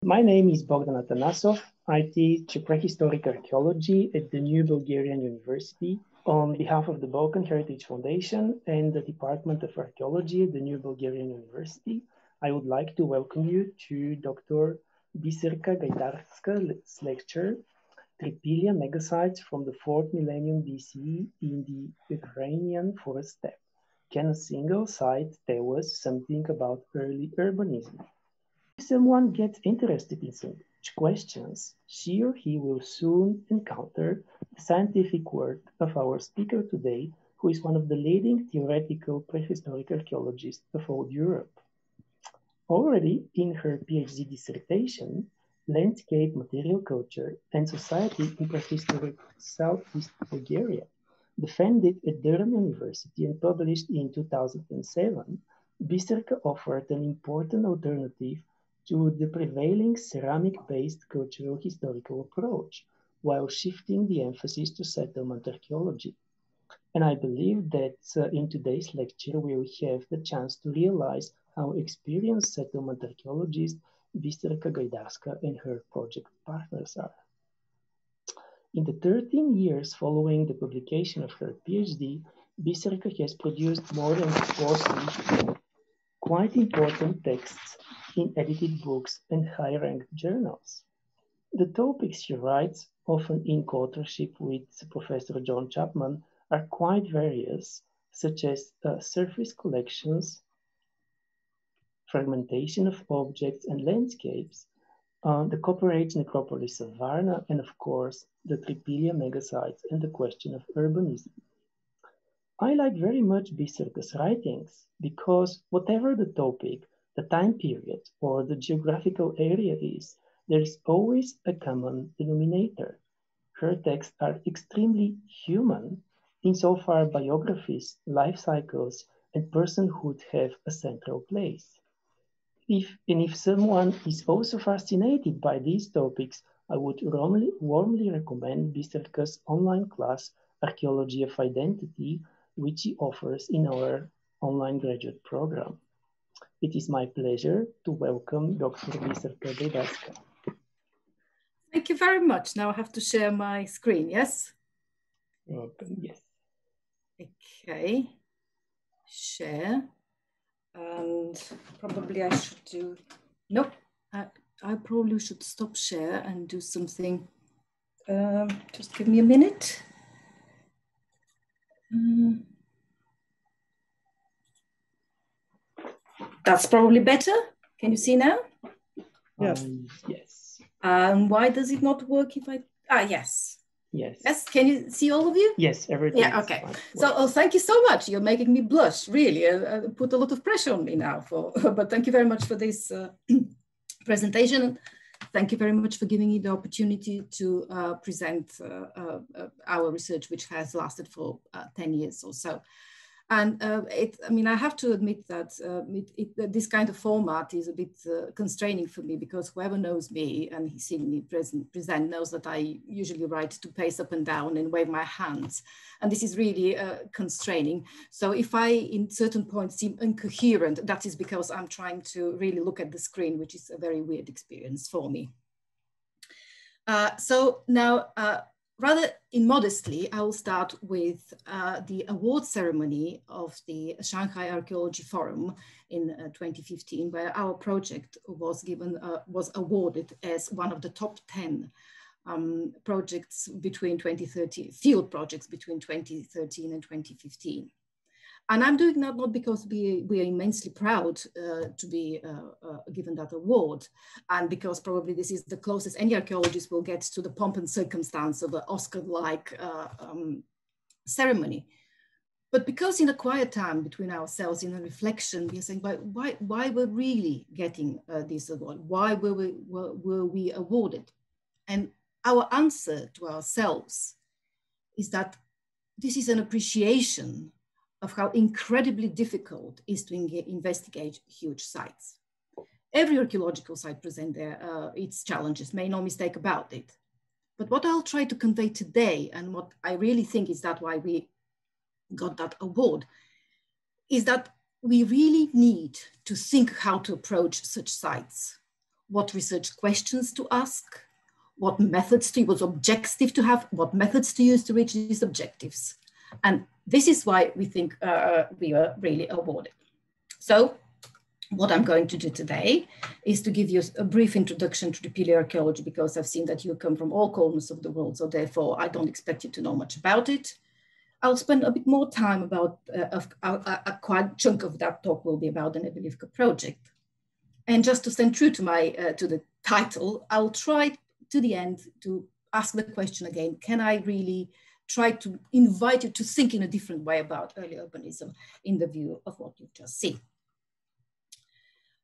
My name is Bogdan Atanasov. I teach prehistoric archaeology at the New Bulgarian University on behalf of the Balkan Heritage Foundation and the Department of Archaeology at the New Bulgarian University. I would like to welcome you to Dr. Bисерка Gaidarska's lecture, Trypillia megasites from the 4th millennium BCE in the Ukrainian Forest Steppe. Can a single site tell us something about early urbanism? If someone gets interested in such questions, she or he will soon encounter the scientific work of our speaker today, who is one of the leading theoretical prehistoric archaeologists of old Europe. Already in her PhD dissertation, Landscape, Material Culture, and Society in Prehistoric Southeast Bulgaria, defended at Durham University and published in 2007, Bисерка offered an important alternative to the prevailing ceramic-based cultural historical approach, while shifting the emphasis to settlement archaeology. And I believe that in today's lecture, we will have the chance to realize how experienced settlement archaeologist Bисерка Gaidarska and her project partners are. In the 13 years following the publication of her PhD, Bисерка has produced more than 40 quite important texts in edited books and high-ranked journals. The topics she writes, often in co-authorship with Professor John Chapman, are quite various, such as surface collections, fragmentation of objects and landscapes, the Copper Age necropolis of Varna, and of course, the Tripillia megasites and the question of urbanism. I like very much Bисерka's writings because whatever the topic, the time period, or the geographical area is, there is always a common denominator. Her texts are extremely human, insofar biographies, life cycles, and personhood have a central place. If someone is also fascinated by these topics, I would warmly recommend Bисерka's online class, Archaeology of Identity, which she offers in our online graduate program. It is my pleasure to welcome Dr. Bисерка Gaidarska. Thank you very much. Now I have to share my screen, yes? Yes. Okay, share. And probably I should do, nope, I probably should stop share and do something. Just give me a minute. That's probably better. Can you see now? Yes. Yes. Why does it not work if I, yes. Yes. Yes, can you see all of you? Yes, everything. Yeah, okay. So thank you so much. You're making me blush, really. Put a lot of pressure on me now, but thank you very much for this presentation. Thank you very much for giving me the opportunity to present our research, which has lasted for 10 years or so. And I have to admit that this kind of format is a bit constraining for me, because whoever knows me and he's seen me present knows that I usually write to pace up and down and wave my hands. And this is really constraining. So if I, in certain points, seem incoherent, that is because I'm trying to really look at the screen, which is a very weird experience for me. So now, rather immodestly, I will start with the award ceremony of the Shanghai Archaeology Forum in 2015, where our project was awarded as one of the top 10 projects between 2013, field projects between 2013 and 2015. And I'm doing that not because we are immensely proud to be given that award, and because probably this is the closest any archaeologist will get to the pomp and circumstance of an Oscar-like ceremony. But because in a quiet time between ourselves, in a reflection, we are saying, why we're really getting this award? Why were we awarded? And our answer to ourselves is that this is an appreciation of how incredibly difficult it is to investigate huge sites. Every archaeological site presents its challenges, make no mistake about it. But what I'll try to convey today, and what I really think is that why we got that award, is that we really need to think how to approach such sites what research questions to ask, what methods to use, what objective to have, what methods to use to reach these objectives. And this is why we think we were really awarded. So what I'm going to do today is to give you a brief introduction to Tripillia archaeology, because I've seen that you come from all corners of the world, so therefore I don't expect you to know much about it. I'll spend a bit more time about, a quite chunk of that talk will be about the Nebelivka project. And just to stand true to my, to the title, I'll try to the end to ask the question again, can I really try to invite you to think in a different way about early urbanism in the view of what you've just seen.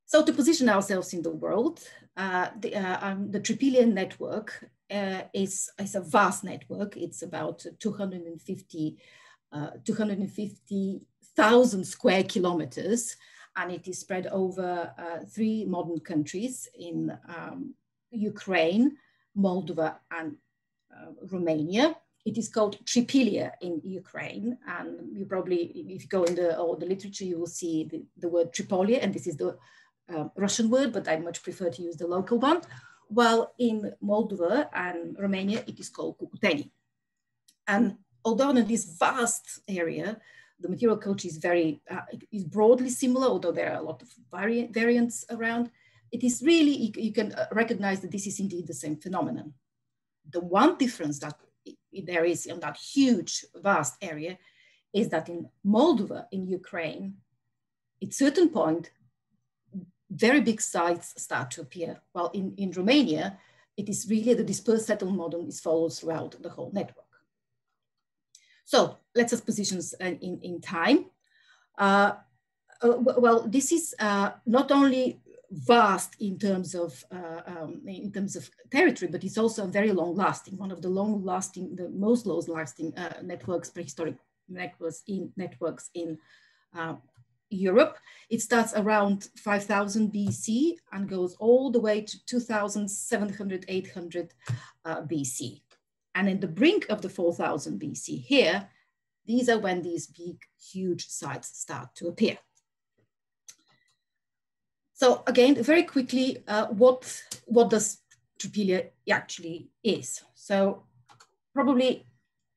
So to position ourselves in the world, the Tripillia network is a vast network. It's about 250,000 square kilometers, and it is spread over 3 modern countries in Ukraine, Moldova, and Romania. It is called Tripillia in Ukraine, and you probably, if you go in the literature, you will see the word Tripollia, and this is the Russian word, but I much prefer to use the local one. While in Moldova and Romania, it is called Cucuteni. And although in this vast area, the material culture is is broadly similar, although there are a lot of variants around, it is really, you can recognize that this is indeed the same phenomenon. The one difference that there is in that huge, vast area is that in Moldova, in Ukraine, at a certain point, very big sites start to appear. While in Romania, it is really the dispersed settlement model is followed throughout the whole network. So let's us position in time. Well, this is not only vast in terms of territory, but it's also very long lasting. One of the the most long lasting networks, prehistoric networks in Europe. It starts around 5000 BC and goes all the way to 2700, 800 BC. And in the brink of the 4000 BC here, these are when these big, huge sites start to appear. So again, very quickly, what does Tripillia actually is? So probably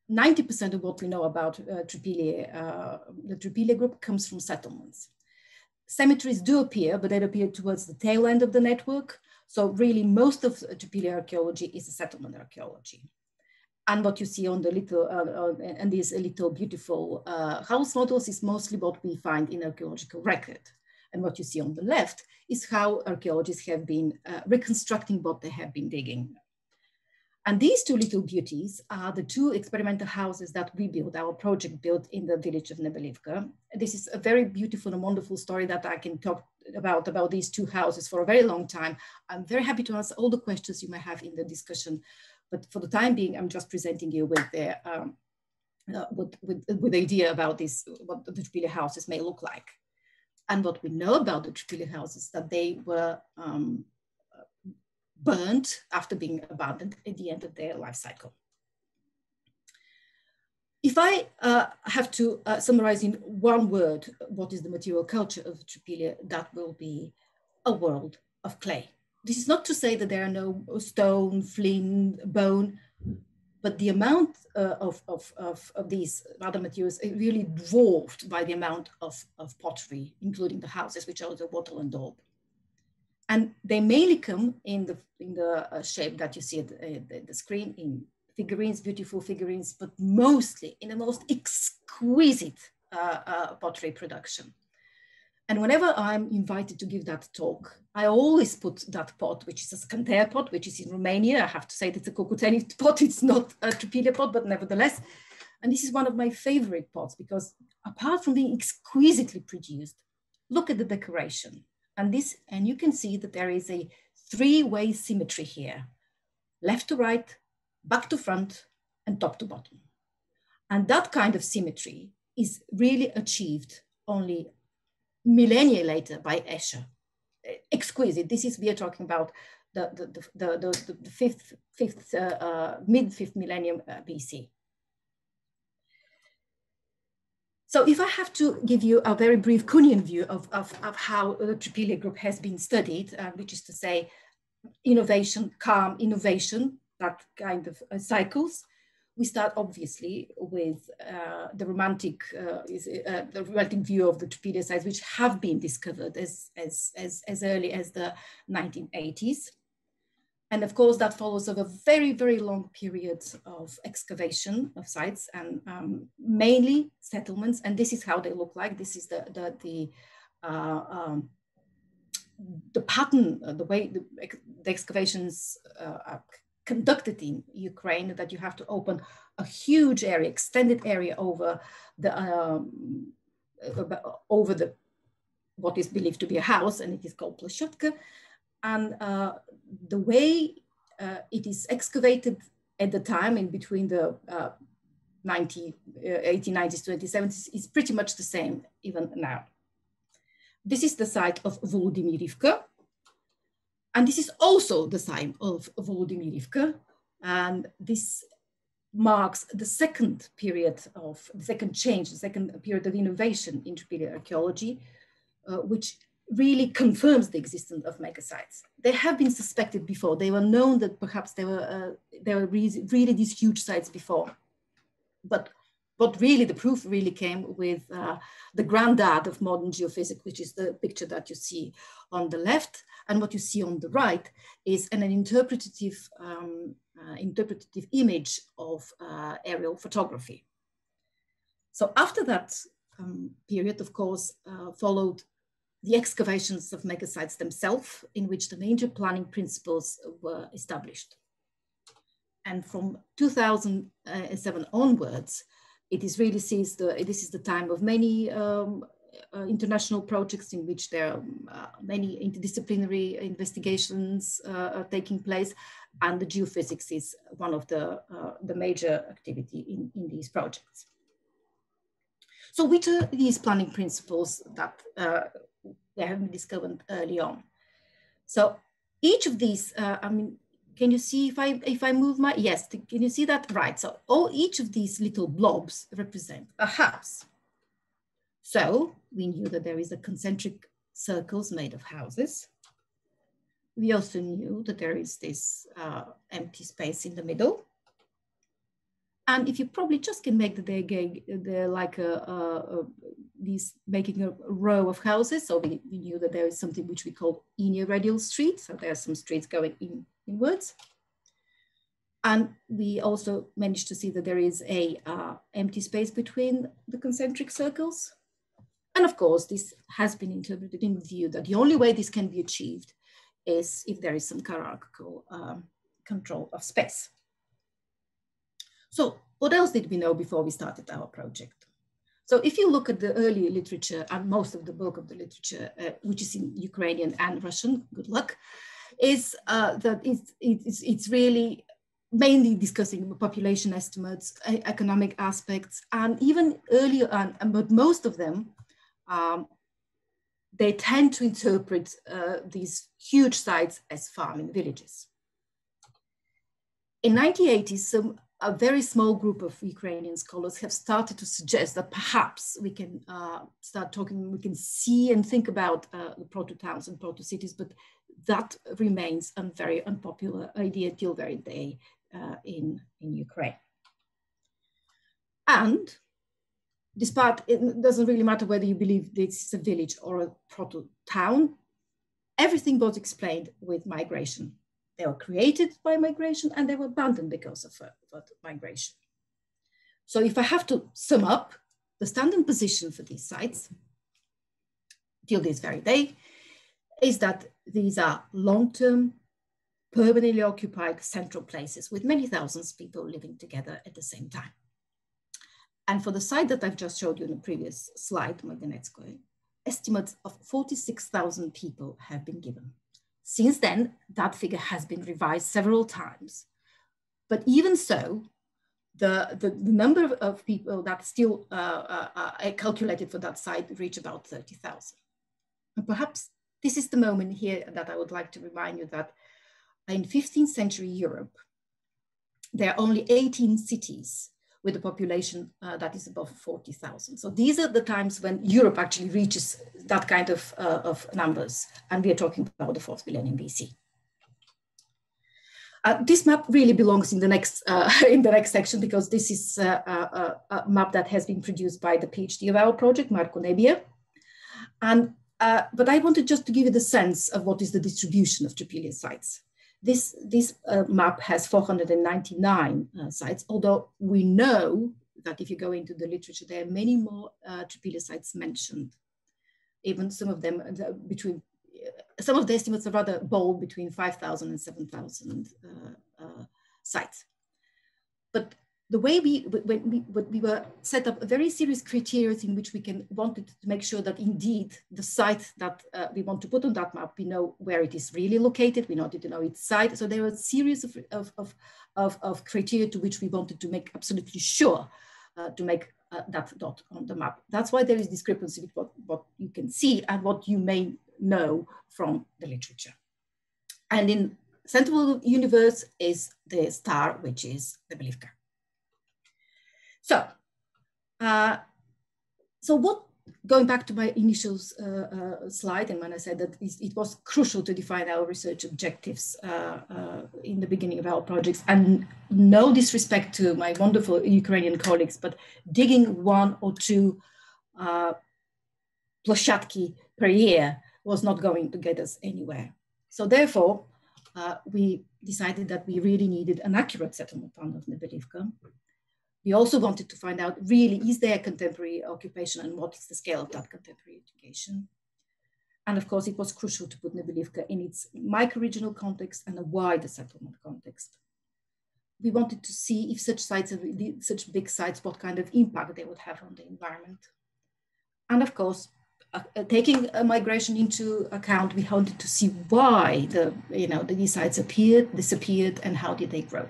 90% of what we know about Tripillia, the Tripillia group comes from settlements. Cemeteries do appear, but they appear towards the tail end of the network. So really most of Tripillia archaeology is a settlement archaeology. And what you see on the little, and these little beautiful house models is mostly what we find in archaeological record. And what you see on the left is how archaeologists have been reconstructing what they have been digging. And these 2 little beauties are the 2 experimental houses that we built, our project built in the village of Nebelivka. This is a very beautiful and wonderful story that I can talk about these 2 houses for a very long time. I'm very happy to answer all the questions you may have in the discussion, but for the time being, I'm just presenting you with the idea about this, what the Tripillia houses may look like. And what we know about the Tripillia houses, that they were burnt after being abandoned at the end of their life cycle. If I have to summarize in one word, what is the material culture of Tripillia, that will be a world of clay. This is not to say that there are no stone, flint, bone, but the amount of these other materials is really dwarfed by the amount of pottery, including the houses, which are the wattle and daub. And they mainly come in the shape that you see at the screen, in figurines, beautiful figurines, but mostly in the most exquisite pottery production. And whenever I'm invited to give that talk, I always put that pot, which is a Scanter pot, which is in Romania. I have to say that it's a Cucuteni pot, it's not a Tripillia pot, but nevertheless. And this is one of my favorite pots because apart from being exquisitely produced, look at the decoration. And you can see that there is a 3-way symmetry here, left to right, back to front, and top to bottom. And that kind of symmetry is really achieved only millennia later by Escher. Exquisite. We are talking about the mid-5th millennium BC. So if I have to give you a very brief Kuhnian view of how the Tripillia group has been studied, which is to say, innovation, calm innovation, that kind of cycles. We start obviously with the romantic view of the Tripillia sites, which have been discovered as early as the 1980s. And of course, that follows of a very, very long period of excavation of sites and mainly settlements. And this is how they look like. This is the pattern, the way the excavations are conducted in Ukraine, that you have to open a huge area, extended area over what is believed to be a house, and it is called Plashotka. And the way it is excavated at the time, in between the 1890s to 1870s, is pretty much the same even now. This is the site of Volodymyrivka. And this is also the site of Volodymyrivka. And this marks the second period of, the second change, the second period of innovation in Tripillia archaeology, which really confirms the existence of megasites. They have been suspected before. They were known that perhaps there were really these huge sites before. But really the proof really came with the granddad of modern geophysics, which is the picture that you see on the left. And what you see on the right is an interpretative image of aerial photography. So after that period, of course, followed the excavations of megasites themselves, in which the major planning principles were established. And from 2007 onwards, it is really sees this is the time of many international projects in which there are many interdisciplinary investigations are taking place, and the geophysics is one of the major activity in these projects. So which are these planning principles that they have been discovered early on? So each of these, I mean, can you see if I move my, yes, can you see that? Right, so each of these little blobs represent a house. So we knew that there is a concentric circles made of houses. We also knew that there is this empty space in the middle. And if you probably just can make they're like making a row of houses. So we knew that there is something which we call radial street. So there are some streets going inwards. And we also managed to see that there is a empty space between the concentric circles. And of course, this has been interpreted in the view that the only way this can be achieved is if there is some hierarchical control of space. So what else did we know before we started our project? So if you look at the early literature, and most of the bulk of the literature, which is in Ukrainian and Russian, good luck, is that it's really mainly discussing population estimates, economic aspects, and even earlier on, but most of them, they tend to interpret these huge sites as farming villages. In 1980s, a very small group of Ukrainian scholars have started to suggest that perhaps we can start talking, we can see and think about the proto-towns and proto-cities, but that remains a very unpopular idea till very day in Ukraine. And despite, it doesn't really matter whether you believe this is a village or a proto-town, everything was explained with migration. They were created by migration and they were abandoned because of migration. So if I have to sum up, the standing position for these sites till this very day is that these are long-term, permanently occupied central places with many thousands of people living together at the same time. And for the site that I've just showed you in the previous slide, Magnetskoye, estimates of 46,000 people have been given. Since then, that figure has been revised several times. But even so, the number of people that still are calculated for that site reach about 30,000. And perhaps this is the moment here that I would like to remind you that in 15th century Europe, there are only 18 cities with a population that is above 40,000. So these are the times when Europe actually reaches that kind of numbers. And we are talking about the 4th millennium BC. This map really belongs in the next section, because this is a map that has been produced by the PhD of our project, Marco Nebbia. And but I wanted just to give you the sense of what is the distribution of Tripillia sites. This map has 499 sites, although we know that if you go into the literature, there are many more Tripillia sites mentioned. Even some of them some of the estimates are rather bold, between 5,000 and 7,000 sites. But the way we were set up a very serious criteria in which we wanted to make sure that indeed the site that we want to put on that map, we know where it is really located, we wanted to know its site. So there were a series of criteria to which we wanted to make absolutely sure to make that dot on the map. That's why there is discrepancy with what you can see and what you may know from the literature. And in central universe is the star, which is the Belivka. So, going back to my initial slide, and when I said that it was crucial to define our research objectives in the beginning of our projects, and no disrespect to my wonderful Ukrainian colleagues, but digging 1 or 2 plощадки per year was not going to get us anywhere. So therefore, we decided that we really needed an accurate settlement plan of Nebelivka. We also wanted to find out, really, is there a contemporary occupation and what is the scale of that contemporary occupation? And of course, it was crucial to put Nebelivka in its micro-regional context and a wider settlement context. We wanted to see if such sites, such big sites, what kind of impact they would have on the environment. And of course, taking a migration into account, we wanted to see why these sites appeared, disappeared, and how did they grow.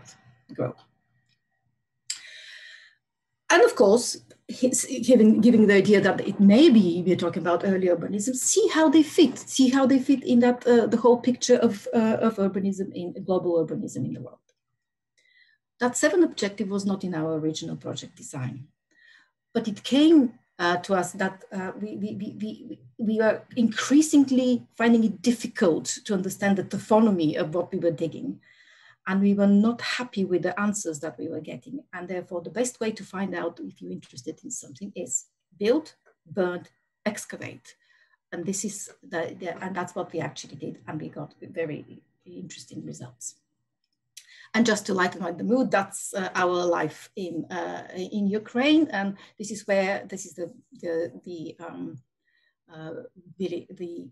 And of course, giving the idea that it may be, we're talking about early urbanism, see how they fit in that the whole picture of urbanism, in global urbanism in the world. That 7th objective was not in our original project design, but it came to us that we are increasingly finding it difficult to understand the taphonomy of what we were digging. And we were not happy with the answers that we were getting. And therefore, the best way to find out if you're interested in something is build, burn, excavate. And this is and that's what we actually did. And we got very interesting results. And just to lighten up the mood, that's our life in Ukraine. And this is the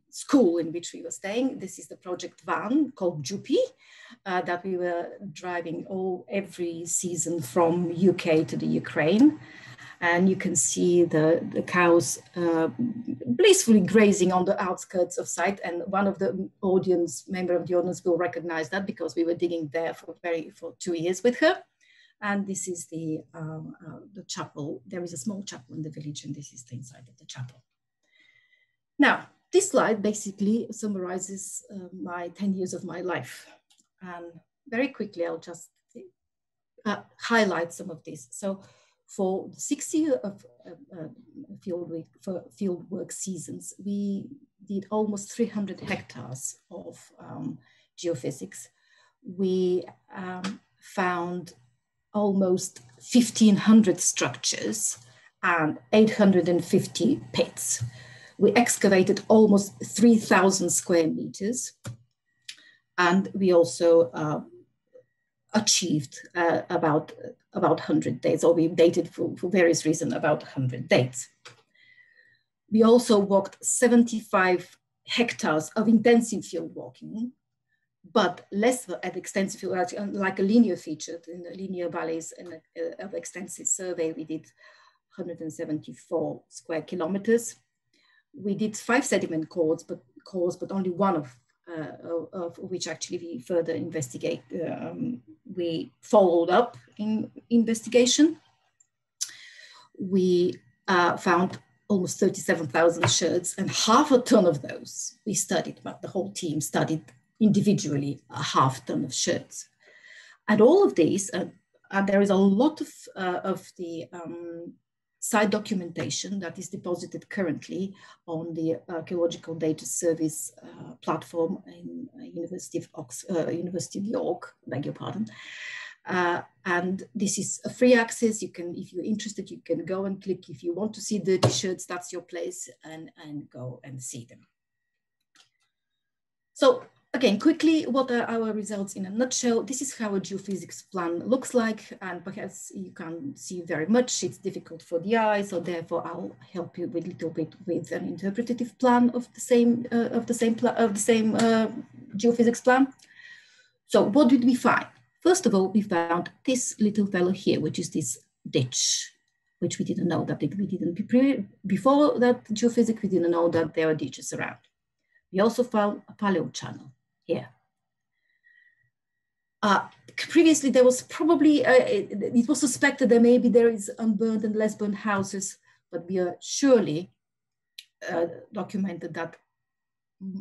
school in which we were staying. This is the project van called Jupi that we were driving every season from UK to the Ukraine. And you can see the cows blissfully grazing on the outskirts of site. And one of the member of the audience will recognize that, because we were digging there for 2 years with her. And this is the chapel. There is a small chapel in the village, and this is the inside of the chapel. Now, this slide basically summarizes my 10 years of my life. And very quickly, I'll just highlight some of this. So for the 6 years of field work seasons, we did almost 300 hectares of geophysics. We found almost 1,500 structures and 850 pits. We excavated almost 3,000 square meters. And we also achieved about 100 dates, or we dated for various reasons about 100 dates. We also walked 75 hectares of intensive field walking, but less at extensive field, like a linear feature in the linear valleys and of extensive survey. We did 174 square kilometers. We did 5 sediment cores, but only one of which actually we further investigate. We followed up in investigation. We found almost 37,000 sherds, and half a ton of those we studied, but the whole team studied individually a half ton of sherds. And all of these, and there is a lot of the site documentation that is deposited currently on the Archaeological Data Service platform in University of York, beg your pardon. And this is a free access. You can, if you're interested, you can go and click. If you want to see the t-shirts, that's your place, and go and see them. So again, quickly, what are our results in a nutshell? This is how a geophysics plan looks like, and perhaps you can't see very much. It's difficult for the eye, so therefore I'll help you with a little bit with an interpretative plan of the same geophysics plan. So what did we find? First of all, we found this little fellow here, which is this ditch, which we didn't know that before that geophysics, we didn't know that there are ditches around. We also found a paleo channel here. Previously, there was probably, it was suspected that maybe there is unburned and less burned houses, but we are surely documented that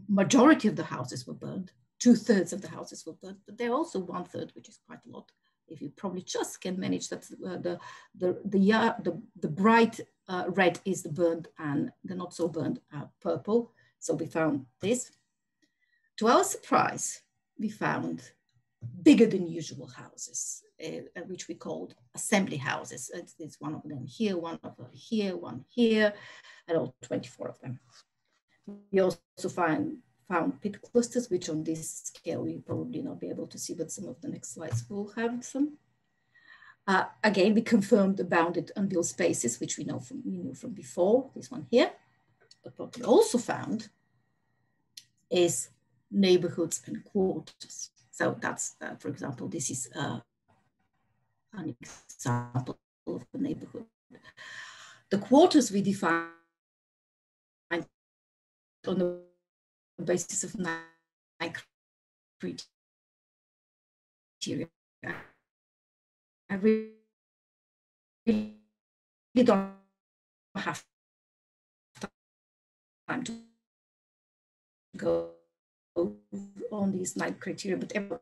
majority of the houses were burned. 2/3 of the houses were burned, but there are also 1/3, which is quite a lot. If you probably just can manage that, the bright red is the burned and the not so burned purple. So we found this. To our surprise, we found bigger than usual houses, which we called assembly houses. It's one of them here, one over here, one here, and all 24 of them. We also found pit clusters, which on this scale we probably not be able to see, but some of the next slides will have some. Again, we confirmed the bounded unbuilt spaces, which we knew from before, this one here. But what we also found is neighborhoods and quarters. So that's, for example, this is an example of a neighborhood. The quarters we defined on the basis of 9 criteria. I really don't have time to go on these 9 criteria, but the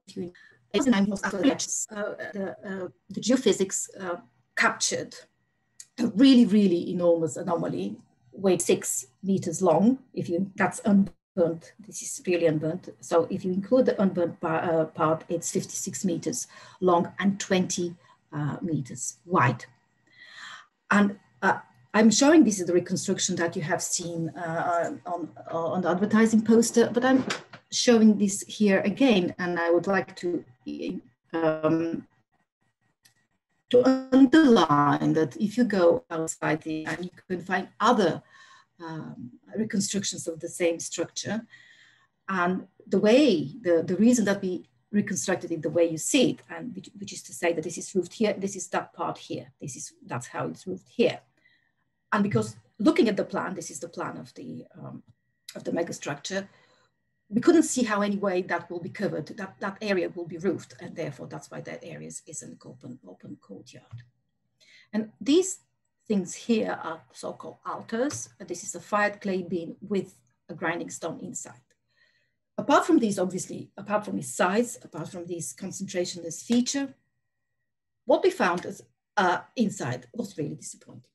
geophysics captured a really, really enormous anomaly, weighed 6 meters long. That's unburnt, this is really unburnt. So if you include the unburnt part, it's 56 meters long and 20 meters wide. And I'm showing this is the reconstruction that you have seen on the advertising poster, but I'm showing this here again, and I would like to underline that if you go outside and you can find other reconstructions of the same structure, and the reason that we reconstructed it the way you see it, and which is to say that this is roofed here, this is that part here, that's how it's roofed here. And because looking at the plan, this is the plan of the megastructure, we couldn't see how any way that will be covered, that area will be roofed, and therefore that's why that area is an open courtyard. And these things here are so-called altars. This is a fired clay bin with a grinding stone inside. Apart from these, obviously, apart from its size, apart from this concentrationless feature, what we found is, inside was really disappointing.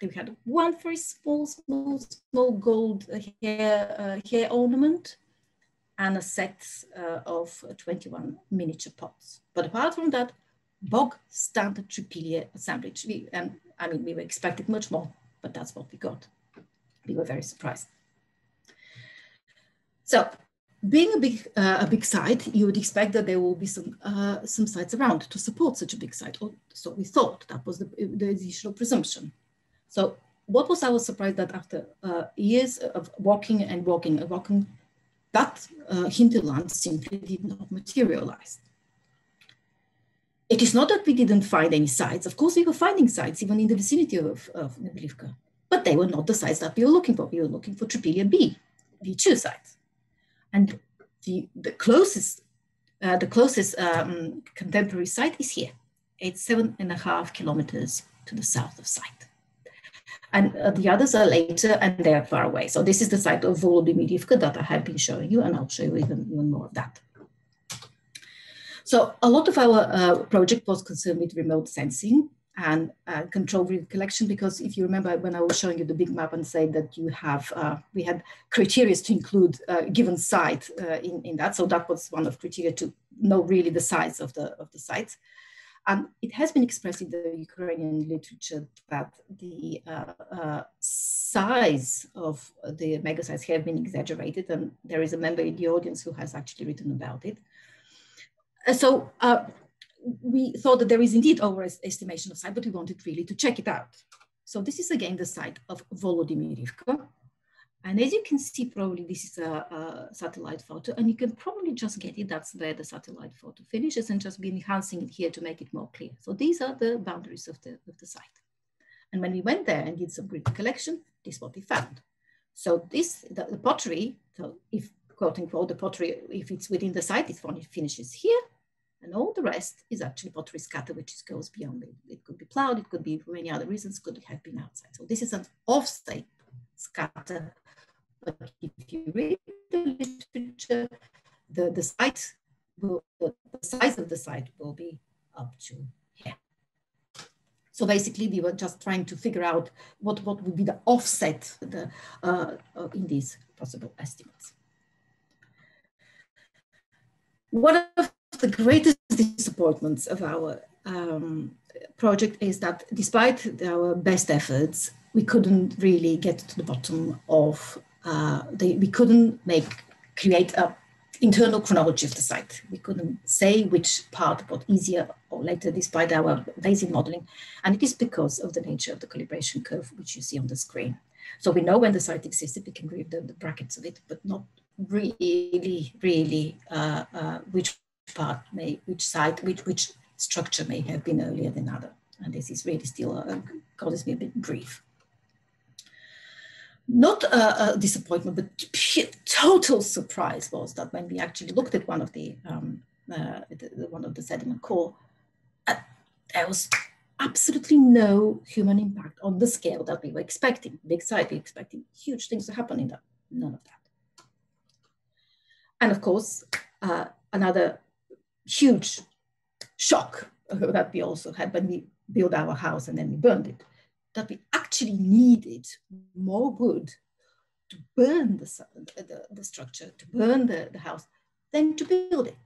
We had one very small gold hair ornament and a set of 21 miniature pots. But apart from that, bog standard Tripillia assemblage. And I mean, we were expecting much more, but that's what we got. We were very surprised. So, being a big site, you would expect that there will be some sites around to support such a big site. Or so we thought. That was the initial presumption. So, what was our surprise that after years of walking, that hinterland simply did not materialize. It is not that we didn't find any sites. Of course, we were finding sites even in the vicinity of Nebelivka, but they were not the sites that we were looking for. We were looking for Tripillia B2 sites. And the closest contemporary site is here. It's 7.5 kilometers to the south of site. And the others are later and they're far away. So this is the site of Volodymyrivka that I have been showing you, and I'll show you even more of that. So a lot of our project was concerned with remote sensing, and control collection, because if you remember when I was showing you the big map and said that you have, we had criteria to include a given site in that. So that was one of criteria to know really the size of the site. And it has been expressed in the Ukrainian literature that the size of the mega sites have been exaggerated, and there is a member in the audience who has actually written about it. So we thought that there is indeed overestimation of site, but we wanted really to check it out. So this is again the site of Volodymyrivka. And as you can see, probably this is a satellite photo, and you can probably just get it. That's where the satellite photo finishes, and just be enhancing it here to make it more clear. So these are the boundaries of the site. And when we went there and did some brief collection, this is what we found. So this, the pottery, so if quote unquote, the pottery, if it's within the site, it finishes here. And all the rest is actually pottery scatter, which goes beyond it. It could be plowed, it could be for many other reasons, could have been outside. So this is an offsite scatter. But if you read the literature, the size of the site will be up to here. So basically, we were just trying to figure out what would be the offset in these possible estimates. One of the greatest disappointments of our project is that despite our best efforts, we couldn't really get to the bottom of we couldn't create an internal chronology of the site. We couldn't say which part got easier or later despite our basic modeling. And it is because of the nature of the calibration curve, which you see on the screen. So we know when the site existed, we can read the brackets of it, but not really which part which structure may have been earlier than other. And this is really still causes me a bit grief. Not a disappointment, but total surprise was that when we actually looked at one of the sediment core, there was absolutely no human impact on the scale that we were expecting. Big site, we were expecting huge things to happen in that. None of that. And of course, another huge shock that we also had when we built our house and then we burned it, that we actually needed more wood to burn the structure, to burn the house, than to build it.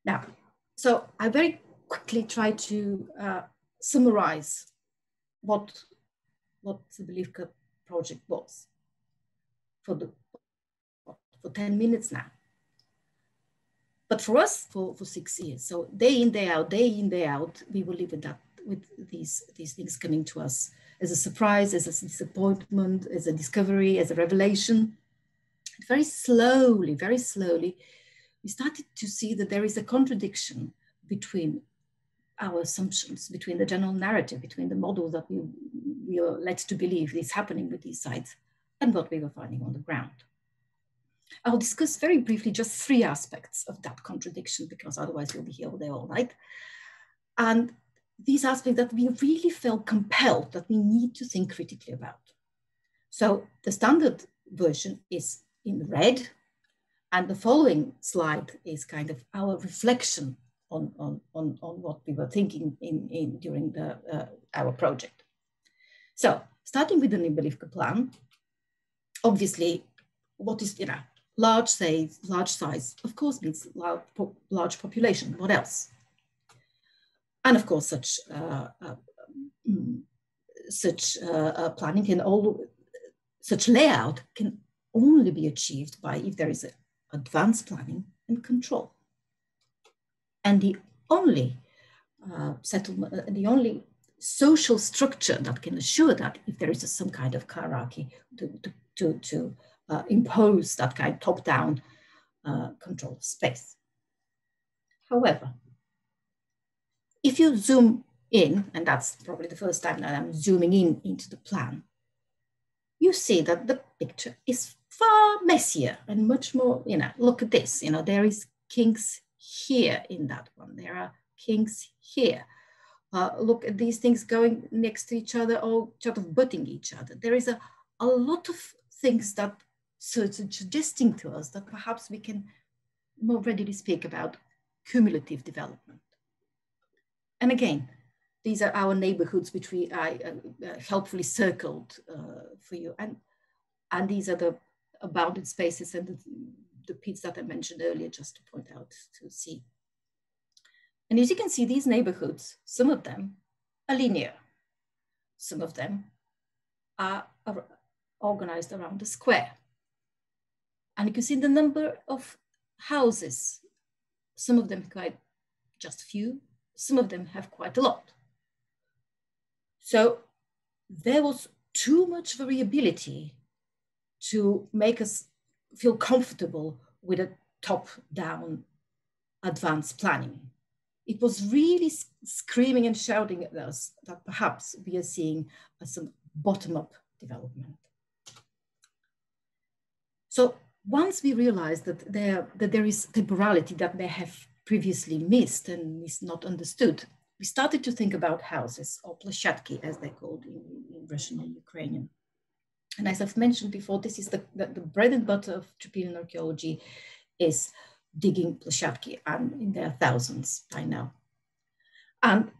Now, so I very quickly try to summarize what the Belivka project was for 10 minutes now. But for us, for 6 years, so day in, day out, we will live with that, with these things coming to us as a surprise, as a disappointment, as a discovery, as a revelation. Very slowly, we started to see that there is a contradiction between our assumptions, between the general narrative, between the model that we are led to believe is happening with these sites and what we were finding on the ground. I'll discuss very briefly just 3 aspects of that contradiction, because otherwise we'll be here all day, all night. And these aspects that we really felt compelled that we need to think critically about. So the standard version is in red, and the following slide is kind of our reflection on what we were thinking during our project. So starting with the Belivka plan, obviously, what is, large size, of course, means large population. What else? And of course, such planning such layout can only be achieved by if there is advanced planning and control. And the only settlement, the only social structure that can assure that, if there is some kind of hierarchy to impose that kind of top-down control of space. However, if you zoom in, and that's probably the first time that I'm zooming into the plan, you see that the picture is far messier and much more, look at this, there is kinks here in that one. There are kinks here. Look at these things going next to each other or sort of butting each other. There is a lot of things that suggesting to us that perhaps we can more readily speak about cumulative development. And again, these are our neighborhoods, which I helpfully circled for you. And these are the bounded spaces and the pits that I mentioned earlier, just to point out to see. And as you can see, these neighborhoods, some of them are linear. Some of them are organized around a square. And you can see the number of houses. Some of them quite just few, some of them have quite a lot. So there was too much variability to make us feel comfortable with a top-down advanced planning. It was really screaming and shouting at us that perhaps we are seeing some bottom-up development. So once we realized that there is temporality that they have previously missed and is not understood, we started to think about houses, or plashatki, as they're called in Russian and Ukrainian. And as I've mentioned before, this is the bread and butter of Tripillian archaeology, is digging plashatki, and there are thousands by now. And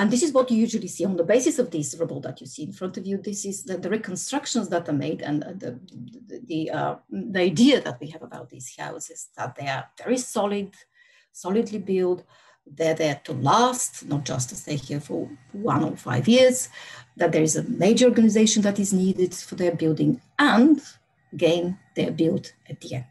this is what you usually see on the basis of this rubble that you see in front of you. This is the reconstructions that are made, and the idea that we have about these houses, that they are very solidly built. They're there to last, not just to stay here for 1 or 5 years, that there is a major organization that is needed for their building, and again, they're built at the end.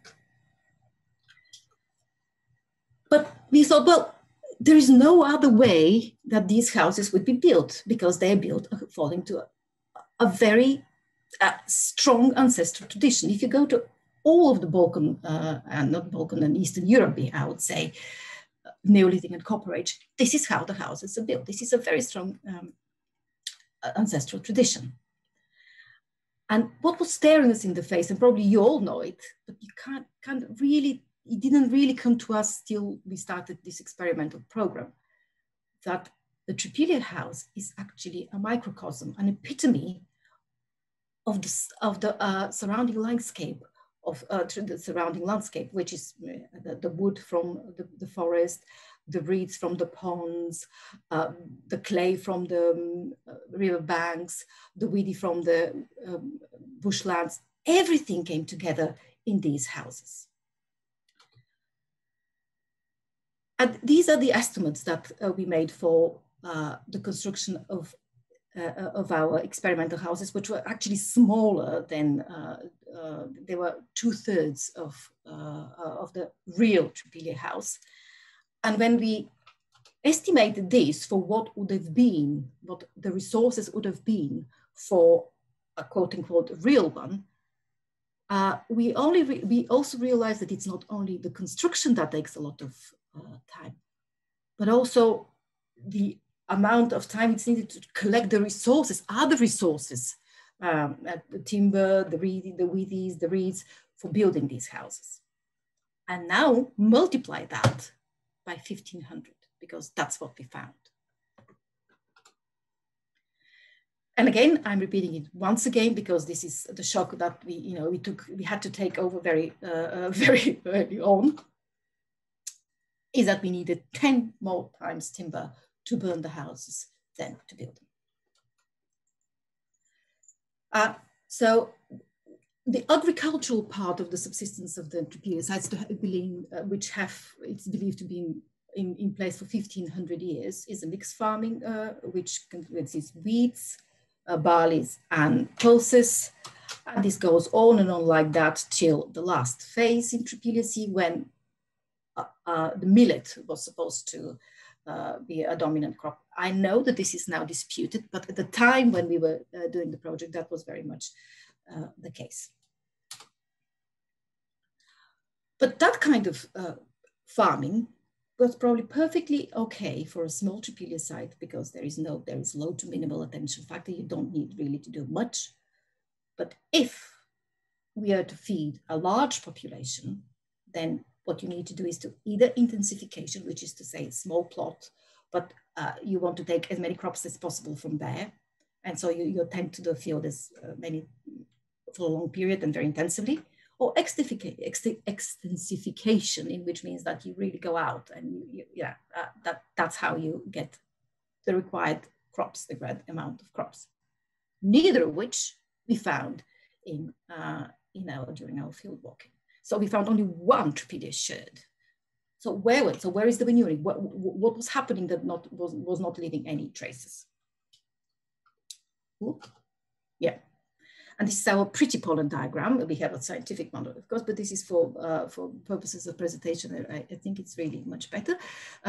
But we thought, well, there is no other way that these houses would be built, because they're built according to a very strong ancestral tradition. If you go to all of the Balkan, not Balkan and Eastern Europe, I would say, Neolithic and Copper Age, this is how the houses are built. This is a very strong ancestral tradition. And what was staring us in the face, and probably you all know it, but you can't really, it didn't really come to us till we started this experimental program, that the Tripillia house is actually a microcosm, an epitome of the surrounding landscape, which is the wood from the forest, the reeds from the ponds, the clay from the river banks, the weedy from the bushlands. Everything came together in these houses. And these are the estimates that we made for the construction of our experimental houses, which were actually smaller than, they were 2/3 of the real Tripillia house. And when we estimated this for what would have been, what the resources would have been for a quote unquote real one, we also realized that it's not only the construction that takes a lot of time, but also the amount of time it's needed to collect the resources, other resources, the timber, the weedies, the reeds, for building these houses. And now multiply that by 1,500, because that's what we found. And again, I'm repeating it once again, because this is the shock that we had to take over very early on, is that we needed 10 more times timber to burn the houses than to build them. So the agricultural part of the subsistence of the Tripillia sites, which it's believed to be in place for 1,500 years, is a mixed farming, which consists wheats, barleys, and pulses. And this goes on and on like that till the last phase in Tripillia Sea, when the millet was supposed to be a dominant crop. I know that this is now disputed, but at the time when we were doing the project, that was very much the case. But that kind of farming was probably perfectly okay for a small Tripillia site, because there is low to minimal attention factor. You don't need really to do much. But if we are to feed a large population, then what you need to do is to either intensification, which is to say a small plot, but you want to take as many crops as possible from there. And so you tend to the field as many for a long period and very intensively, or extensification, in which means that you really go out and that's how you get the required crops, the required amount of crops. Neither of which we found during our field walking. So we found only one Tripillia shared. So where is the veneering? What was happening that was not leaving any traces? Ooh. Yeah. And this is our pretty pollen diagram. We have a scientific model, of course, but this is for purposes of presentation. I think it's really much better.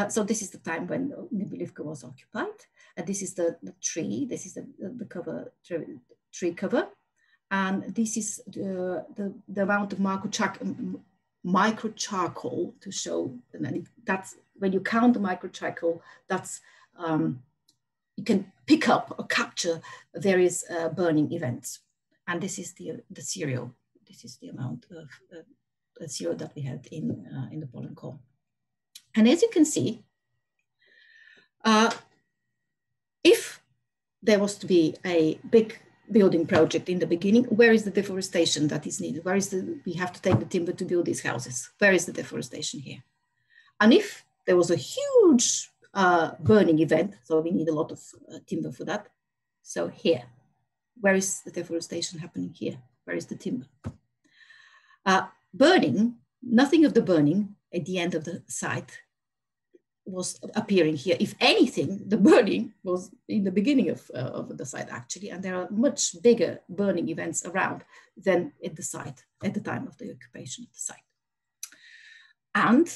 So this is the time when Nebylivka was occupied. And this is the tree. This is the cover, tree cover. And this is the amount of micro charcoal to show. And that's when you count the micro charcoal, that's you can pick up or capture various burning events. And this is the cereal. This is the amount of cereal that we had in the pollen core. And as you can see, if there was to be a big building project in the beginning, where is the deforestation that is needed? Where is we have to take the timber to build these houses? Where is the deforestation here? And if there was a huge burning event, so we need a lot of timber for that. So here. Where is the deforestation happening here? Where is the timber? Burning, nothing of the burning at the end of the site was appearing here. If anything, the burning was in the beginning of the site actually, and there are much bigger burning events around than at the site, at the time of the occupation of the site. And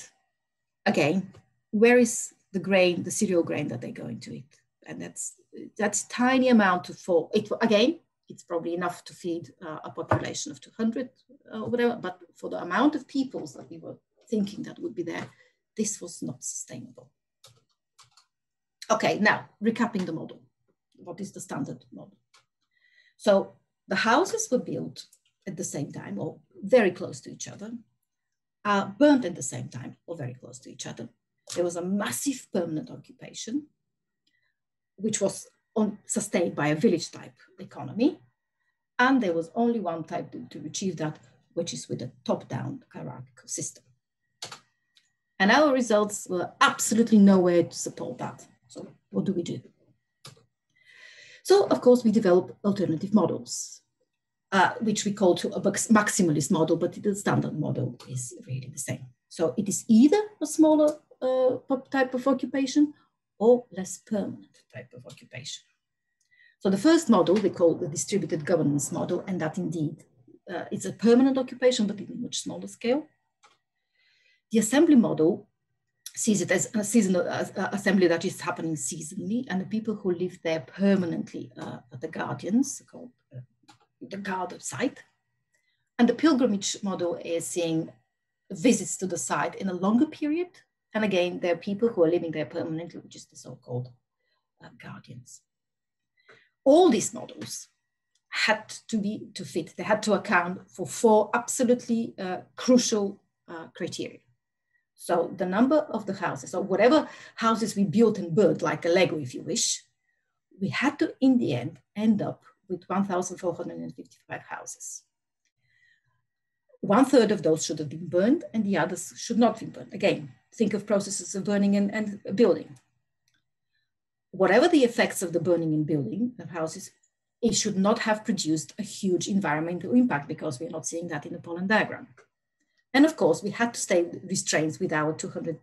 again, where is the grain, the cereal grain that they're going to eat? And that's tiny amount for it. Again, it's probably enough to feed a population of 200 or whatever, but for the amount of peoples that we were thinking that would be there, this was not sustainable. Okay, now recapping the model. What is the standard model? So the houses were built at the same time or very close to each other, burnt at the same time or very close to each other. There was a massive permanent occupation, which was sustained by a village type economy. And there was only one type to achieve that, which is with a top-down hierarchical system. And our results were absolutely nowhere to support that. So what do we do? So of course we develop alternative models, which we call to a maximalist model, but the standard model is really the same. So it is either a smaller type of occupation or less permanent type of occupation. So the first model we call the distributed governance model, and that indeed it's a permanent occupation, but in a much smaller scale. The assembly model sees it as a seasonal assembly that is happening seasonally, and the people who live there permanently are the guardians, called the guard of site. And the pilgrimage model is seeing visits to the site in a longer period. And again, there are people who are living there permanently, which is the so-called guardians. All these models had to fit. They had to account for 4 absolutely crucial criteria. So the number of the houses, or whatever houses we built and built, like a Lego, if you wish, we had to, in the end up with 1,455 houses. 1/3 of those should have been burned, and the others should not be burned. Again, think of processes of burning and building. Whatever the effects of the burning and building of houses, it should not have produced a huge environmental impact, because we're not seeing that in the pollen diagram. And of course, we had to stay restrained with our 200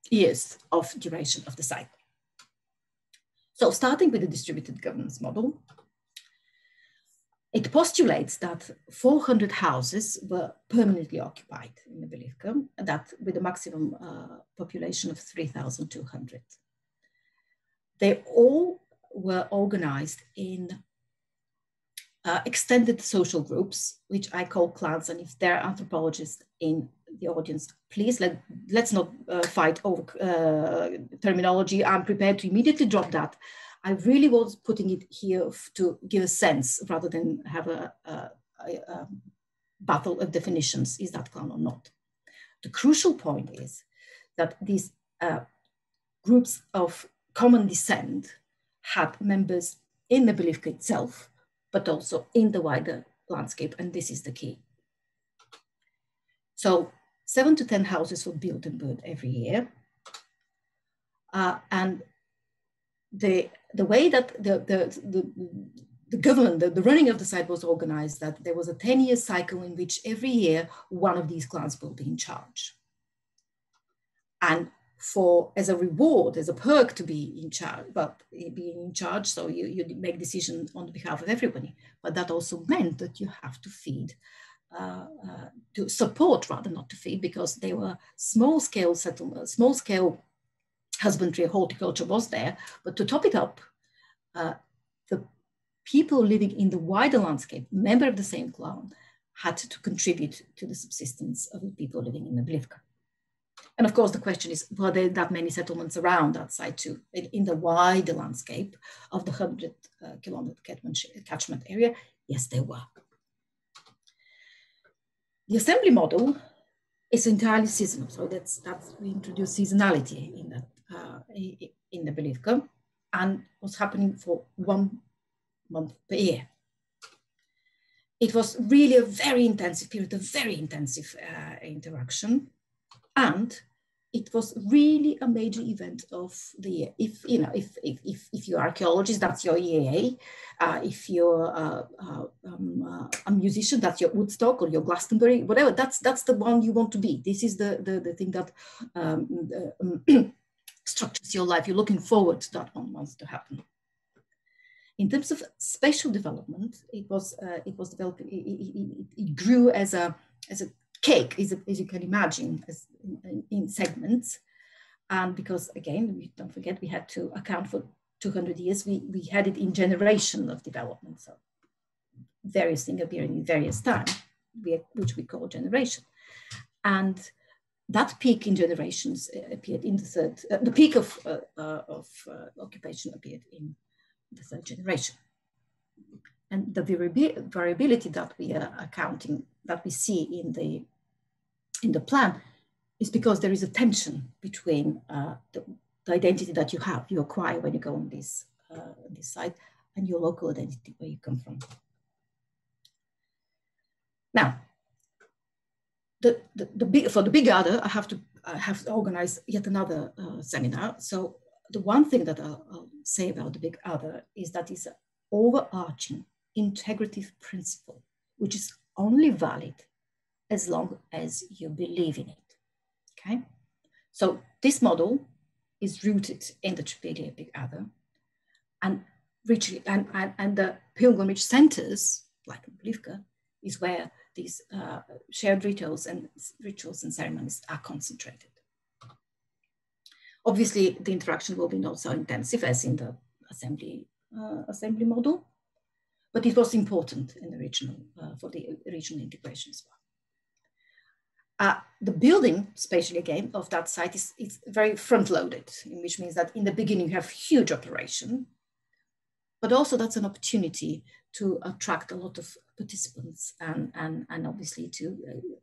years of duration of the site. So starting with the distributed governance model, it postulates that 400 houses were permanently occupied in Nebylivka, that with a maximum population of 3,200. They all were organized in extended social groups, which I call clans. And if there are anthropologists in the audience, please let's not fight over terminology. I'm prepared to immediately drop that. I really was putting it here to give a sense rather than have a battle of definitions. Is that clan or not? The crucial point is that these groups of common descent had members in Nebelivka itself, but also in the wider landscape, and this is the key. So 7 to 10 houses were built and burned every year. And the way that the government, the running of the site was organized, that there was a 10-year cycle in which every year one of these clans will be in charge. And as a reward, as a perk to be in charge, being in charge, so you make decisions on behalf of everybody. But that also meant that you have to feed, to support rather, not to feed, because they were small-scale settlements, small-scale husbandry, horticulture was there, but to top it up, the people living in the wider landscape, member of the same clan, had to contribute to the subsistence of the people living in Nebelivka. And of course, the question is, were there that many settlements around that site too, in the wider landscape of the 100-kilometer catchment area? Yes, there were. The assembly model is entirely seasonal, so we introduced seasonality in that in Nebelivka, and was happening for 1 month per year. It was really a very intensive period, a very intensive interaction, and it was really a major event of the year. If you're archaeologist, that's your EAA. If you're a musician, that's your Woodstock or your Glastonbury, whatever. That's the one you want to be. This is the thing that structures your life. You're looking forward to that one wants to happen. In terms of spatial development, it was developing. It grew as a cake, as you can imagine, in segments. And because, again, don't forget, we had to account for 200 years, we had it in generation of development. So various things appearing in various times, which we call generation. And that peak in generations appeared in the third, the peak of occupation appeared in the third generation. And the variability that we are accounting, that we see in the plan, is because there is a tension between the identity that you acquire when you go on this site, and your local identity, where you come from. Now, for the big other, I have to organize yet another seminar. So the one thing that I'll say about the big other is that it's an overarching integrative principle, which is only valid as long as you believe in it, okay? So this model is rooted in the Tripillia big other, and the pilgrimage centers, like Nebelivka, is where these shared rituals and ceremonies are concentrated. Obviously, the interaction will be not so intensive as in the assembly model, but it was important in the regional, for the regional integration as well. The building, spatially again, of that site is very front-loaded, which means that in the beginning you have huge operation, but also that's an opportunity to attract a lot of participants and obviously to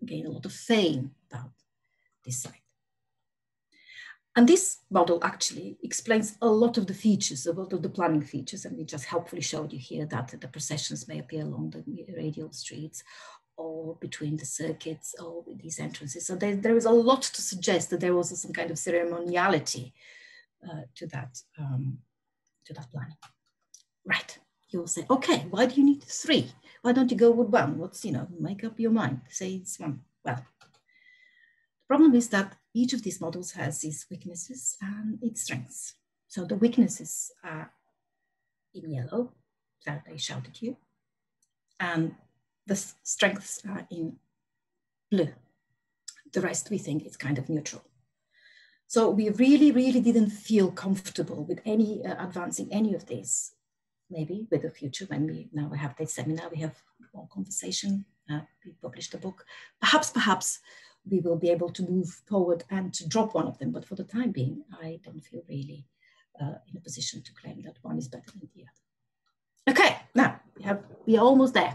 gain a lot of fame about this site. And this model actually explains a lot of the features, a lot of the planning features, and we just helpfully showed you here that the processions may appear along the radial streets or between the circuits or these entrances. So there is a lot to suggest that there was some kind of ceremoniality to that planning. Right, you'll say, okay, why do you need 3? Why don't you go with 1? What's, make up your mind, say it's 1. Well, the problem is that each of these models has its weaknesses and its strengths. So the weaknesses are in yellow, that they shout at you, and the strengths are in blue. The rest we think is kind of neutral. So we really, really didn't feel comfortable with any advancing any of this. Maybe with the future, when we have this seminar, we have more conversation, we published a book. Perhaps we will be able to move forward and to drop one of them. But for the time being, I don't feel really in a position to claim that one is better than the other. Okay, now we are almost there.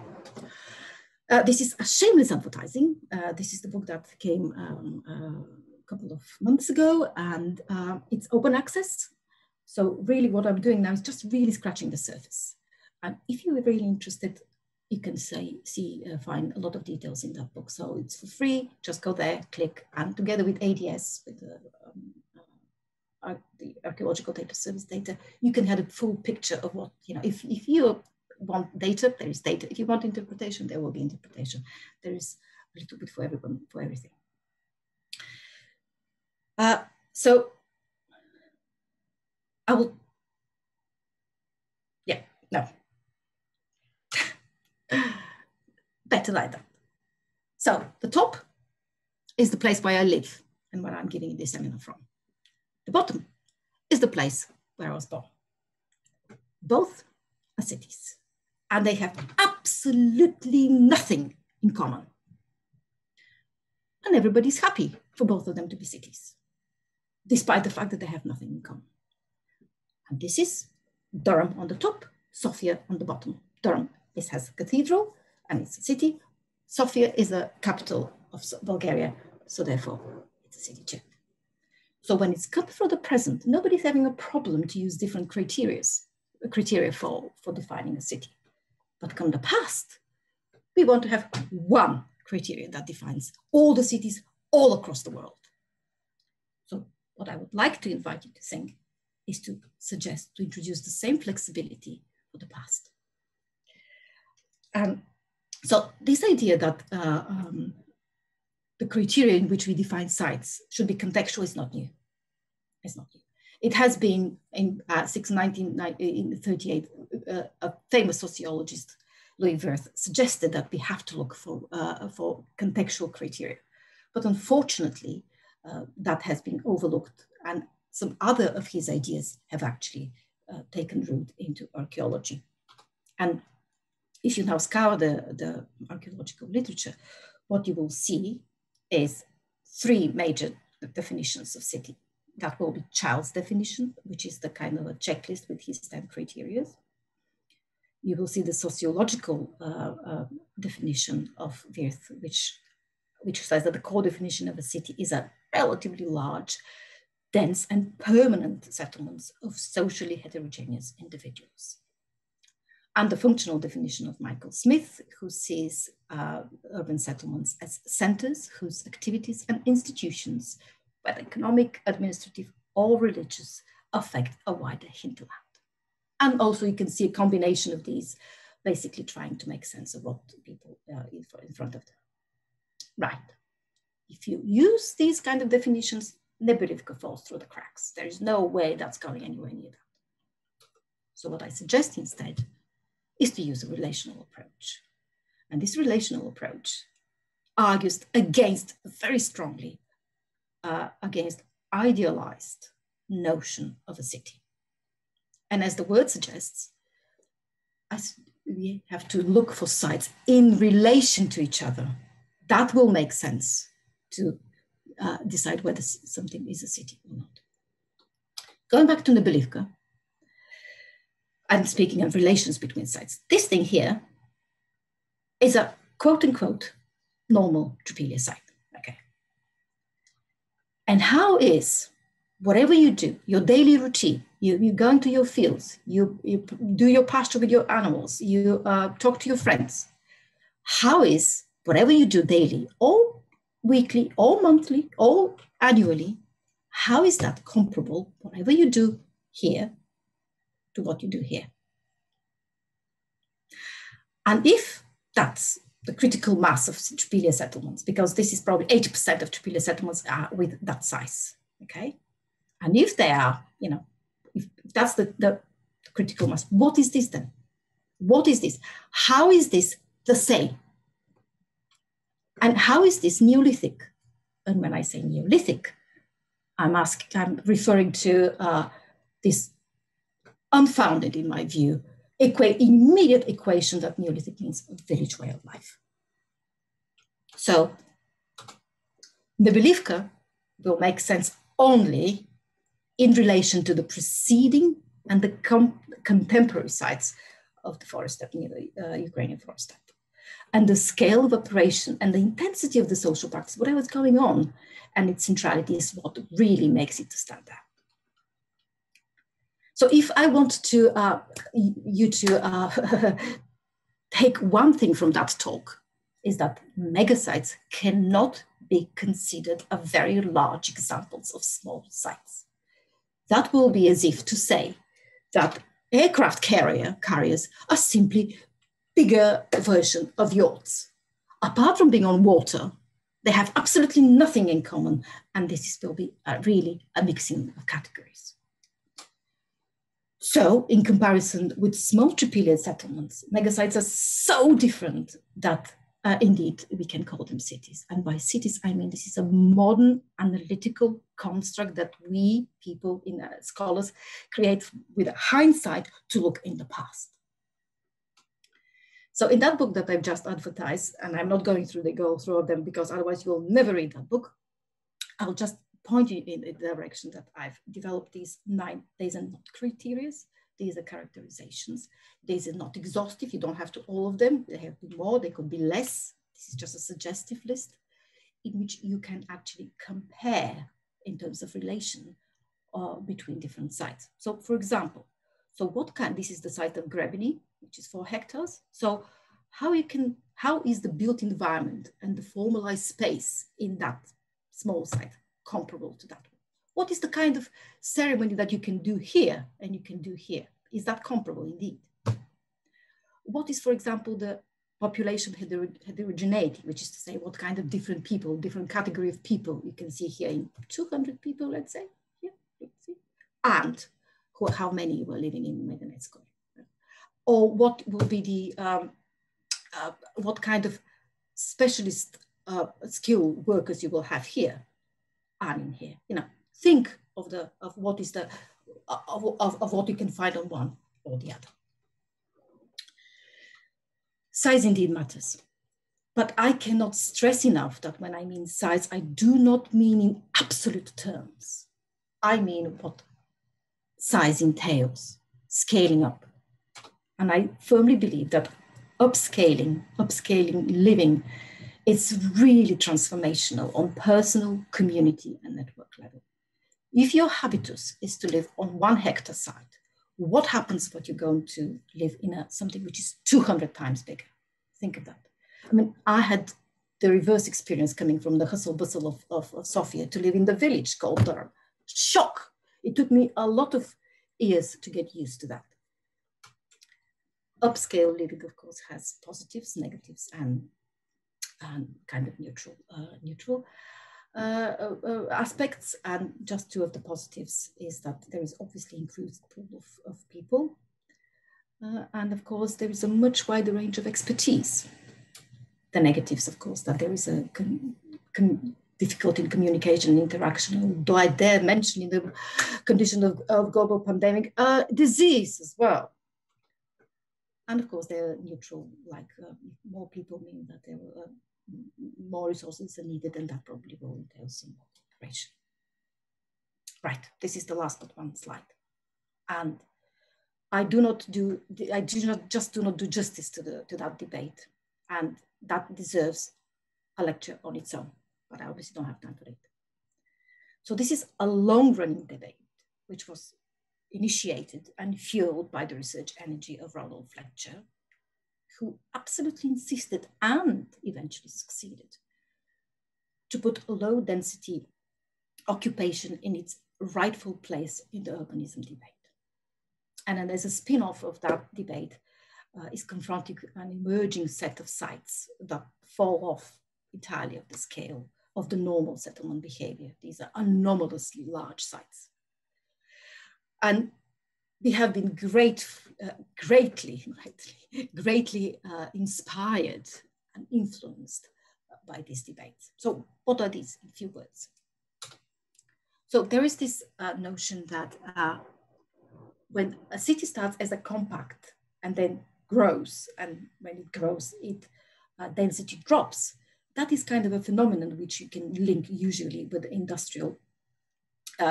This is a shameless advertising. This is the book that came a couple of months ago, and it's open access. So really what I'm doing now is just really scratching the surface. And if you're really interested, you can find a lot of details in that book. So it's for free, just go there, click, and together with ADS, with the Archaeological Data Service data, you can have a full picture of what, if you want data, there is data. If you want interpretation, there will be interpretation. There is a little bit for everyone, for everything. So I will, better like that. So the top is the place where I live and where I'm giving this seminar from. The bottom is the place where I was born. Both are cities, and they have absolutely nothing in common. And everybody's happy for both of them to be cities, despite the fact that they have nothing in common. And this is Durham on the top, Sofia on the bottom. Durham has a cathedral and it's a city. Sofia is the capital of Bulgaria, so therefore it's a city too. So when it's come for the present, nobody's having a problem to use different criteria for defining a city. But come the past, we want to have one criteria that defines all the cities all across the world. So what I would like to invite you to think is to introduce the same flexibility for the past. So this idea that the criteria in which we define sites should be contextual is not new. It's not new. It has been in 1938, a famous sociologist, Louis Wirth, suggested that we have to look for contextual criteria. But unfortunately, that has been overlooked, and some other of his ideas have actually taken root into archaeology. And if you now scour the archaeological literature, what you will see is three major definitions of city. That will be Child's definition, which is the kind of a checklist with his 10 criteria. You will see the sociological definition of Wirth, which says that the core definition of a city is a relatively large, dense and permanent settlements of socially heterogeneous individuals. And the functional definition of Michael Smith, who sees urban settlements as centers whose activities and institutions, whether economic, administrative, or religious, affect a wider hinterland. And also you can see a combination of these, basically trying to make sense of what people in front of them. Right. If you use these kind of definitions, Nebelivka falls through the cracks. There is no way that's going anywhere near that. So what I suggest instead is to use a relational approach. And this relational approach argues very strongly against idealized notion of a city. And as the word suggests, we have to look for sites in relation to each other. That will make sense to decide whether something is a city or not. Going back to Nebelivka, I'm speaking of relations between sites. This thing here is a quote unquote normal Tripillia site, okay? And how is whatever you do, your daily routine, you go into your fields, you do your pasture with your animals, you talk to your friends, how is whatever you do daily, or weekly, or monthly, or annually, how is that comparable, whatever you do here, to what you do here? And if that's the critical mass of Tripillia settlements, because this is probably 80% of Tripillia settlements are with that size, okay? And if they are, if that's the critical mass, what is this then? What is this? How is this the same? And how is this Neolithic? And when I say Neolithic, I'm referring to this unfounded, in my view, immediate equation that Neolithic means a village way of life. So Nebelivka will make sense only in relation to the preceding and the contemporary sites of the forest steppe, Ukrainian forest steppe. And the scale of operation and the intensity of the social practice, whatever is going on, and its centrality is what really makes it stand out. So if I want to you to take one thing from that talk, is that megasites cannot be considered a very large examples of small sites. That will be as if to say that aircraft carriers are simply bigger version of yachts. Apart from being on water, they have absolutely nothing in common, and this will be really a mixing of categories. So in comparison with small Tripillian settlements, megasites are so different that indeed we can call them cities. And by cities, I mean this is a modern analytical construct that we people, scholars, create with hindsight to look in the past. So in that book that I've just advertised, and I'm not going through them because otherwise you will never read that book, I'll just point you in the direction that I've developed these 9, these are not criteria, these are characterizations. These are not exhaustive, you don't have to all of them, they have to be more, they could be less. This is just a suggestive list in which you can actually compare in terms of relation between different sites. So for example, this is the site of Grebeni, which is 4 hectares. So how is the built environment and the formalized space in that small site comparable to that one? What is the kind of ceremony that you can do here and you can do here? Is that comparable indeed? What is, for example, the population heterogeneity, which is to say what kind of different people, different category of people you can see here in 200 people, let's say, here, let's see, and how many were living in Meganetsko? Or what will be the, what kind of specialist skill workers you will have here and in here? You know, think of what is the of what you can find on one or the other. Size indeed matters, but I cannot stress enough that when I mean size, I do not mean in absolute terms. I mean what size entails, scaling up. And I firmly believe that upscaling living, it's really transformational on personal, community, and network level. If your habitus is to live on 1 hectare site, what happens when you're going to live in something which is 200 times bigger? Think of that. I mean, I had the reverse experience coming from the hustle bustle of Sofia to live in the village called Durham. Shock. It took me a lot of years to get used to that. Upscale living, of course, has positives, negatives, and kind of neutral aspects. And just 2 of the positives is that there is obviously increased pool of people. And of course, there is a much wider range of expertise. The negatives, of course, that there is a difficulty in communication and interaction. Do I dare mention in the condition of global pandemic, disease as well. And of course, they're neutral, like more people mean that there are more resources are needed, and that probably will entail some more cooperation. Right, this is the last but one slide. And I do not do justice to that debate. And that deserves a lecture on its own, but I obviously don't have time for it. So this is a long-running debate, which was initiated and fueled by the research energy of Ronald Fletcher, who absolutely insisted and eventually succeeded to put low density occupation in its rightful place in the urbanism debate. And then as a spin-off of that debate is confronting an emerging set of sites that fall off entirely of the scale of the normal settlement behavior. These are anomalously large sites. And we have been greatly inspired and influenced by these debates. So what are these in few words? So there is this notion that when a city starts as a compact and then grows, and when it grows, density drops, that is kind of a phenomenon which you can link usually with the industrial,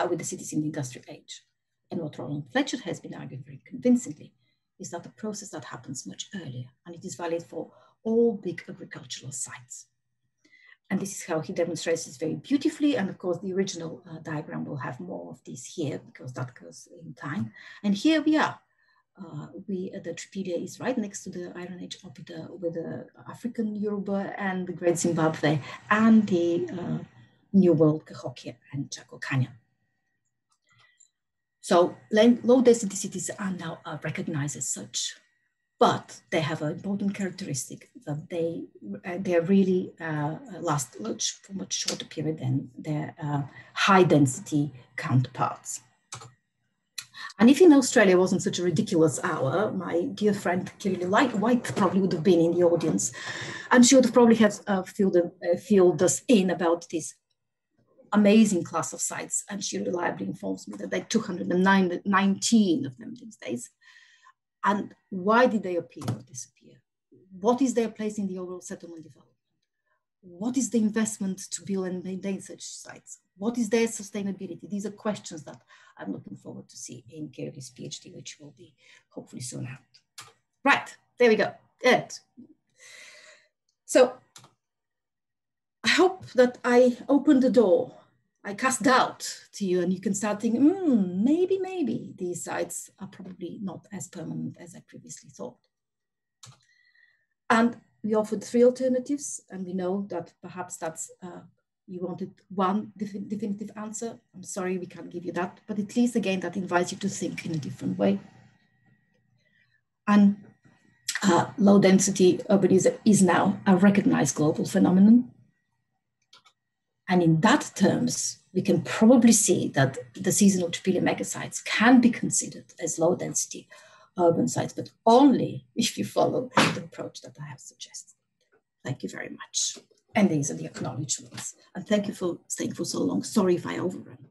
with the cities in the industrial age. And what Ronald Fletcher has been arguing very convincingly is that a process that happens much earlier, and it is valid for all big agricultural sites. And this is how he demonstrates this very beautifully. And of course, the original diagram will have more of this here because that goes in time. And here we are. The Tripillia is right next to the Iron Age oppida with the African Yoruba and the Great Zimbabwe and the New World Cahokia and Chaco Canyon. So low density cities are now recognized as such, but they have an important characteristic that they really last for much shorter period than their high density counterparts. And if in Australia wasn't such a ridiculous hour, my dear friend Kirili White probably would have been in the audience, and she would have probably have filled us in about this amazing class of sites. And she reliably informs me that there are 219 of them these days. And why did they appear or disappear? What is their place in the overall settlement development? What is the investment to build and maintain such sites? What is their sustainability? These are questions that I'm looking forward to see in Kirili's PhD, which will be hopefully soon out. Right, there we go. Good. So I hope that I opened the door. I cast doubt to you and you can start thinking, maybe these sites are probably not as permanent as I previously thought. And we offered 3 alternatives, and we know that perhaps that's, you wanted one definitive answer. I'm sorry, we can't give you that, but at least again, that invites you to think in a different way. And low density urbanism is now a recognized global phenomenon. And in that terms, we can probably see that the seasonal Tripillia megasites can be considered as low density urban sites, but only if you follow the approach that I have suggested. Thank you very much. And these are the acknowledgements. And thank you for staying for so long. Sorry if I overran.